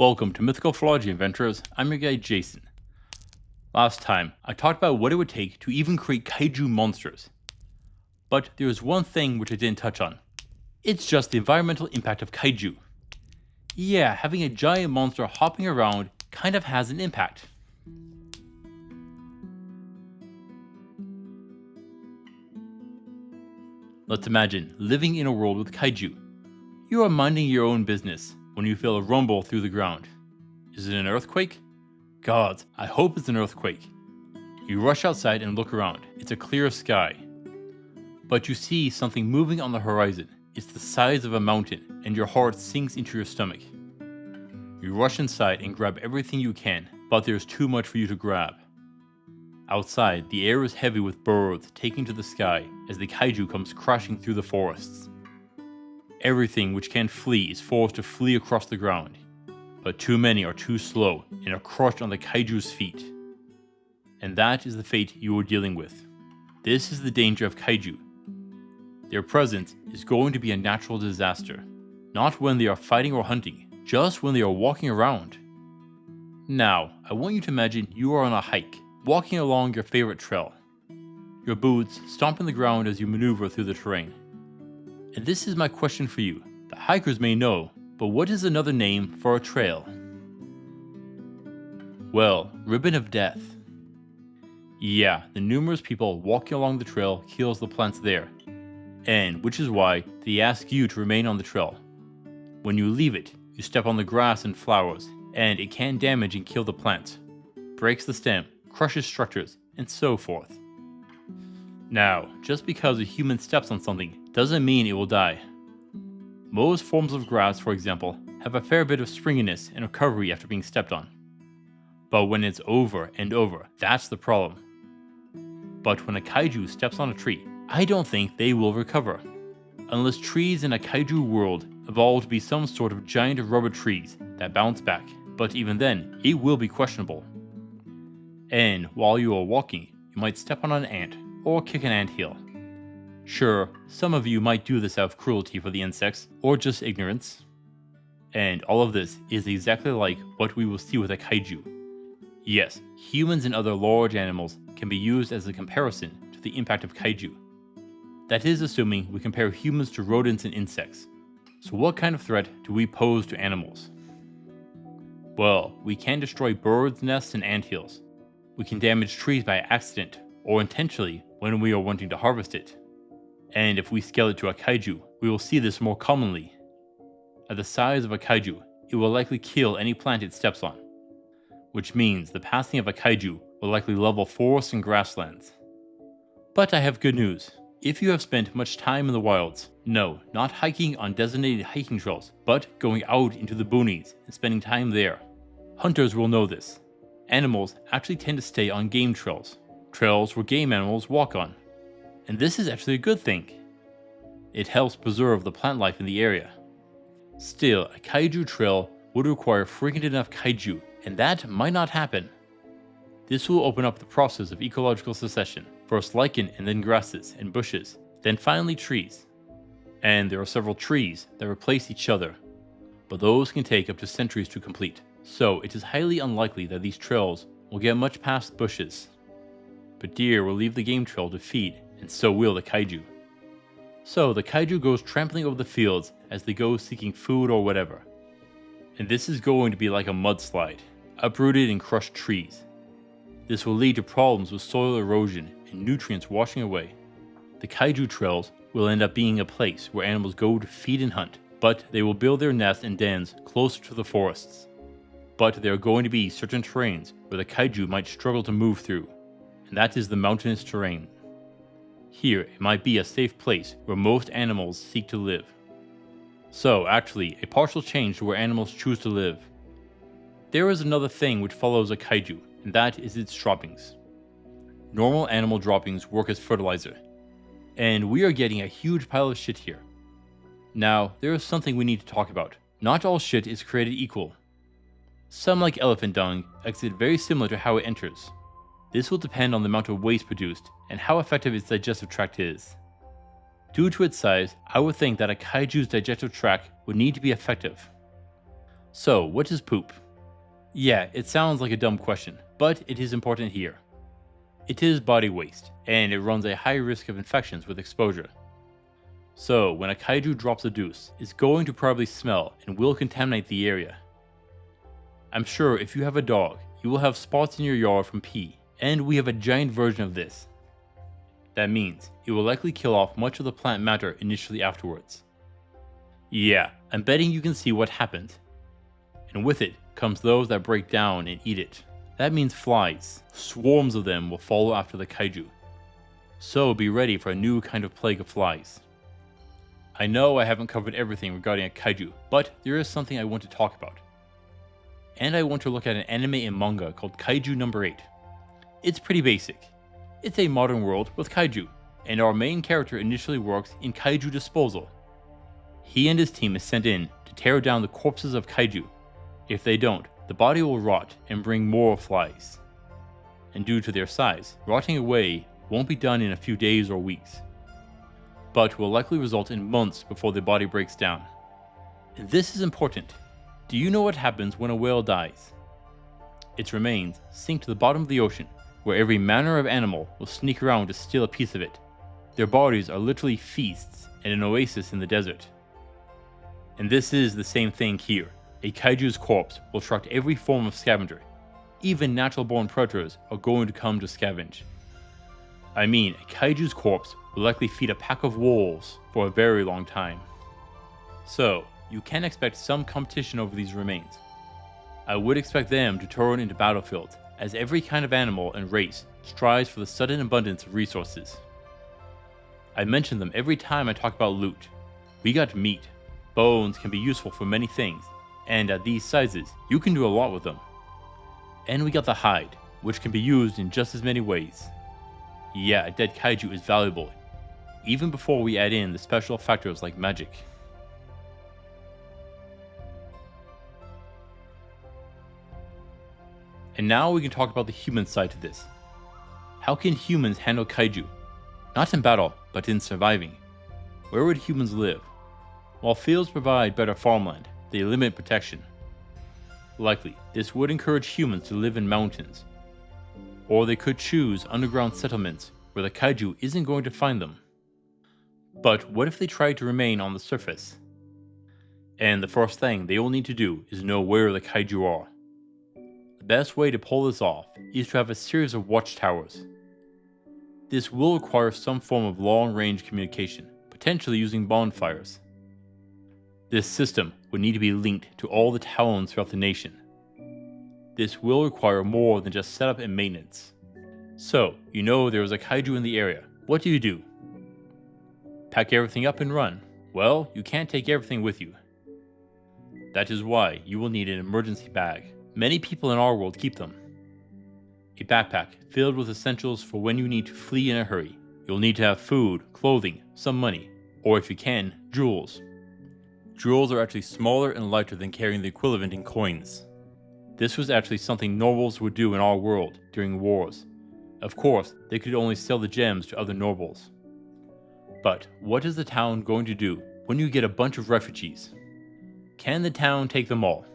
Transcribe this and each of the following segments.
Welcome to Mythical Phylogeny Adventures. I'm your guide Jason. Last time, I talked about what it would take to even create kaiju monsters. But there is one thing which I didn't touch on. It's just the environmental impact of kaiju. Yeah, having a giant monster hopping around kind of has an impact. Let's imagine living in a world with kaiju. You are minding your own business when you feel a rumble through the ground. Is it an earthquake? Gods, I hope it's an earthquake. You rush outside and look around. It's a clear sky. But you see something moving on the horizon. It's the size of a mountain, and your heart sinks into your stomach. You rush inside and grab everything you can, but there's too much for you to grab. Outside, the air is heavy with birds taking to the sky as the kaiju comes crashing through the forests. Everything which can flee is forced to flee across the ground, but too many are too slow and are crushed on the kaiju's feet. And that is the fate you are dealing with. This is the danger of kaiju. Their presence is going to be a natural disaster, not when they are fighting or hunting, just when they are walking around. Now, I want you to imagine you are on a hike, walking along your favorite trail. Your boots stomping the ground as you maneuver through the terrain. And this is my question for you. The hikers may know, but what is another name for a trail? Well, ribbon of death. Yeah, the numerous people walking along the trail kills the plants there, and which is why they ask you to remain on the trail. When you leave it, you step on the grass and flowers, and it can damage and kill the plants, breaks the stem, crushes structures, and so forth. Now, just because a human steps on something doesn't mean it will die. Most forms of grass, for example, have a fair bit of springiness and recovery after being stepped on. But when it's over and over, that's the problem. But when a kaiju steps on a tree, I don't think they will recover. Unless trees in a kaiju world evolve to be some sort of giant rubber trees that bounce back, but even then, it will be questionable. And while you are walking, you might step on an ant or kick an anthill. Sure, some of you might do this out of cruelty for the insects, or just ignorance. And all of this is exactly like what we will see with a kaiju. Yes, humans and other large animals can be used as a comparison to the impact of kaiju. That is assuming we compare humans to rodents and insects. So what kind of threat do we pose to animals? Well, we can destroy birds' nests and anthills. We can damage trees by accident, or intentionally when we are wanting to harvest it. And if we scale it to a kaiju, we will see this more commonly. At the size of a kaiju, it will likely kill any plant it steps on, which means the passing of a kaiju will likely level forests and grasslands. But I have good news. If you have spent much time in the wilds, no, not hiking on designated hiking trails, but going out into the boonies and spending time there. Hunters will know this. Animals actually tend to stay on game trails, trails where game animals walk on. And this is actually a good thing. It helps preserve the plant life in the area. Still, a kaiju trail would require frequent enough kaiju, and that might not happen. This will open up the process of ecological succession, first lichen and then grasses and bushes, then finally trees. And there are several trees that replace each other, but those can take up to centuries to complete, so it is highly unlikely that these trails will get much past bushes. But deer will leave the game trail to feed, and so will the kaiju. So the kaiju goes trampling over the fields as they go seeking food or whatever. And this is going to be like a mudslide, uprooted and crushed trees. This will lead to problems with soil erosion and nutrients washing away. The kaiju trails will end up being a place where animals go to feed and hunt, but they will build their nests and dens closer to the forests. But there are going to be certain terrains where the kaiju might struggle to move through, and that is the mountainous terrain. Here, it might be a safe place where most animals seek to live. So, actually, a partial change to where animals choose to live. There is another thing which follows a kaiju, and that is its droppings. Normal animal droppings work as fertilizer, and we are getting a huge pile of shit here. Now, there is something we need to talk about. Not all shit is created equal. Some, like elephant dung, exit very similar to how it enters. This will depend on the amount of waste produced and how effective its digestive tract is. Due to its size, I would think that a kaiju's digestive tract would need to be effective. So, what is poop? Yeah, it sounds like a dumb question, but it is important here. It is body waste, and it runs a high risk of infections with exposure. So, when a kaiju drops a deuce, it's going to probably smell and will contaminate the area. I'm sure if you have a dog, you will have spots in your yard from pee, and we have a giant version of this. That means it will likely kill off much of the plant matter initially afterwards. Yeah, I'm betting you can see what happened. And with it comes those that break down and eat it. That means flies. Swarms of them will follow after the kaiju. So be ready for a new kind of plague of flies. I know I haven't covered everything regarding a kaiju, but there is something I want to talk about. And I want to look at an anime and manga called Kaiju number 8. It's pretty basic. It's a modern world with kaiju, and our main character initially works in kaiju disposal. He and his team is sent in to tear down the corpses of kaiju. If they don't, the body will rot and bring more flies. And due to their size, rotting away won't be done in a few days or weeks, but will likely result in months before the body breaks down. And this is important. Do you know what happens when a whale dies? Its remains sink to the bottom of the ocean, where every manner of animal will sneak around to steal a piece of it. Their bodies are literally feasts and an oasis in the desert. And this is the same thing here. A kaiju's corpse will attract every form of scavenger. Even natural-born predators are going to come to scavenge. I mean, a kaiju's corpse will likely feed a pack of wolves for a very long time. So, you can expect some competition over these remains. I would expect them to turn into battlefields, as every kind of animal and race strives for the sudden abundance of resources. I mention them every time I talk about loot. We got meat. Bones can be useful for many things, and at these sizes, you can do a lot with them. And we got the hide, which can be used in just as many ways. Yeah, a dead kaiju is valuable, even before we add in the special factors like magic. And now we can talk about the human side to this. How can humans handle kaiju? Not in battle, but in surviving. Where would humans live? While fields provide better farmland, they limit protection. Likely, this would encourage humans to live in mountains. Or they could choose underground settlements where the kaiju isn't going to find them. But what if they try to remain on the surface? And the first thing they will need to do is know where the kaiju are. The best way to pull this off is to have a series of watchtowers. This will require some form of long-range communication, potentially using bonfires. This system would need to be linked to all the towns throughout the nation. This will require more than just setup and maintenance. So, you know there is a kaiju in the area. What do? Pack everything up and run. Well, you can't take everything with you. That is why you will need an emergency bag. Many people in our world keep them. A backpack filled with essentials for when you need to flee in a hurry. You'll need to have food, clothing, some money, or if you can, jewels. Jewels are actually smaller and lighter than carrying the equivalent in coins. This was actually something nobles would do in our world during wars. Of course, they could only sell the gems to other nobles. But what is the town going to do when you get a bunch of refugees? Can the town take them all?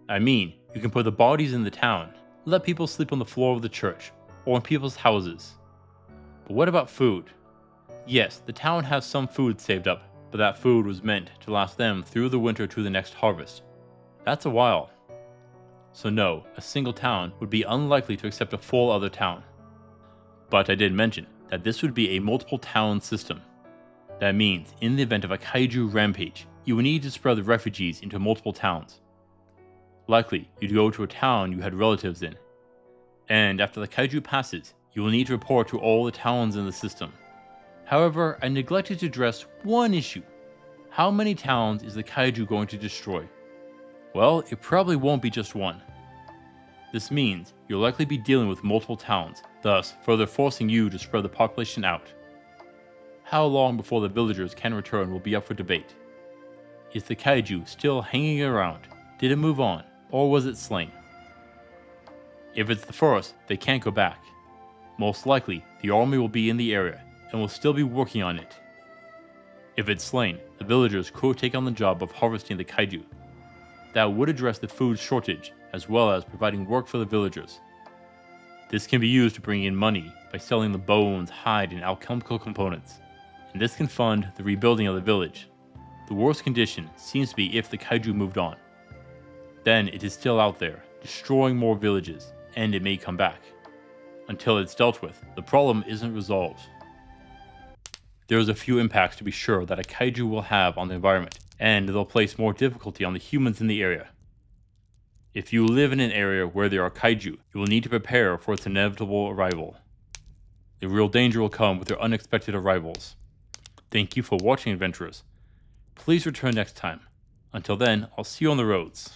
I mean, you can put the bodies in the town, let people sleep on the floor of the church, or in people's houses. But what about food? Yes, the town has some food saved up, but that food was meant to last them through the winter to the next harvest. That's a while. So no, a single town would be unlikely to accept a full other town. But I did mention that this would be a multiple town system. That means, in the event of a kaiju rampage, you would need to spread the refugees into multiple towns. Likely, you'd go to a town you had relatives in. And after the kaiju passes, you will need to report to all the towns in the system. However, I neglected to address one issue. How many towns is the kaiju going to destroy? Well, it probably won't be just one. This means you'll likely be dealing with multiple towns, thus further forcing you to spread the population out. How long before the villagers can return will be up for debate. Is the kaiju still hanging around? Did it move on? Or was it slain? If it's the first, they can't go back. Most likely, the army will be in the area and will still be working on it. If it's slain, the villagers could take on the job of harvesting the kaiju. that would address the food shortage as well as providing work for the villagers. This can be used to bring in money by selling the bones, hide, and alchemical components, and this can fund the rebuilding of the village. The worst condition seems to be if the kaiju moved on. Then it is still out there, destroying more villages, and it may come back. Until it's dealt with, the problem isn't resolved. There's a few impacts to be sure that a kaiju will have on the environment, and they'll place more difficulty on the humans in the area. If you live in an area where there are kaiju, you will need to prepare for its inevitable arrival. The real danger will come with their unexpected arrivals. Thank you for watching, adventurers. Please return next time. Until then, I'll see you on the roads.